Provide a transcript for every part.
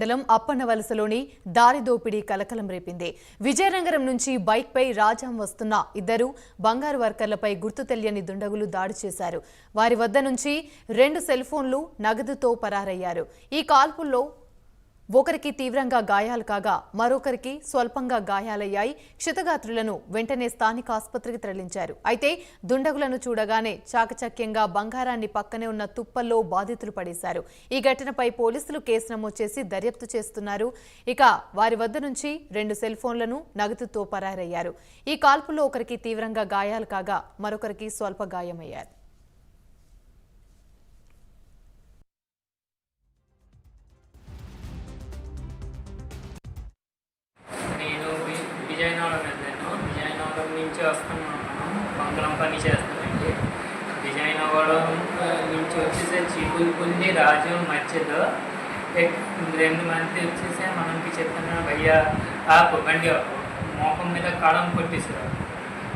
మండలం అప్పన్నవలసలోని దారి దోపిడీ కలకలం రేపింది. విజయనగరం నుంచి బైక్పై రాజాం వస్తున్న ఇద్దరు బంగారు వర్కర్లపై గుర్తు తెలియని దుండగులు దాడి చేశారు. వారి వద్ద నుంచి 2 సెల్ ఫోన్లు, నగదుతో పరారయ్యారు. ఈ కాల్పుల్లో ఒకరికి తీవ్రంగా గాయాలు కాగా మరొకరికి స్వల్పంగా గాయాలయ్యాయి. క్షతగాత్రులను వెంటనే స్థానిక ఆసుపత్రికి తరలించారు. అయితే దుండగులను చూడగానే చాకచక్యంగా బంగారాన్ని పక్కనే ఉన్న తుప్పల్లో బాధితులు పడేశారు. ఈ ఘటనపై పోలీసులు కేసు నమోదు చేసి దర్యాప్తు చేస్తున్నారు. ఇక వారి వద్ద నుంచి 2 సెల్ ఫోన్లను, నగదుతో పరారయ్యారు. ఈ కాల్పుల్లో ఒకరికి తీవ్రంగా గాయాలు కాగా మరొకరికి స్వల్ప గాయమయ్యారు. విజయనగరం నుంచి వస్తున్నాము. మంగళం పని చేస్తామండి. విజయనగరం నుంచి వచ్చేసి చీపుల్పల్లి రాజు మధ్యలో 2 మంది వచ్చేసి మనకి చెప్తున్నా భయ్యా ఆపు, బండి ఆపు, మోహం మీద కాలం కొట్టేసారు.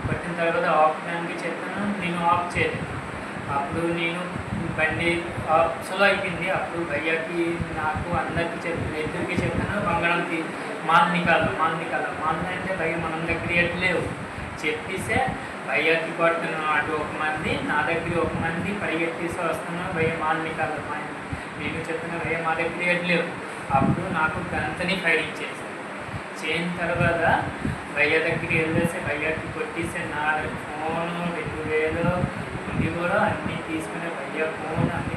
కొట్టిన తర్వాత ఆపడానికి చెప్తాను, నేను ఆఫ్ చేయలేదు. అప్పుడు నేను బండి స్లో అయిపోయింది. అప్పుడు భయ్యాకి నాకు అందరికీ ఎదురికి చెప్తాను, బంగాళంకి మాల్ అంటే భయ్య మనం దగ్గర ఎట్లేవు చెప్పేసే భయ్యాకి కొడుతున్నాను. అటు 1 మంది, నా దగ్గర 1 మంది పరిగెత్తేసి వస్తున్నాను. భయ్య మాల్ నికాలు నేను చెప్తున్నా, భయ్య మా దగ్గర ఎట్లేవు. అప్పుడు నాకు గంతని ఫైరింగ్ చేశాను. చేయిన తర్వాత భయ్య దగ్గరికి వెళ్ళేసి భయ్యాకి కొట్టేసి నా ఫోను 2000 ఉంది కూడా అన్నీ తీసుకునే భయ్య ఫోన్ అన్నీ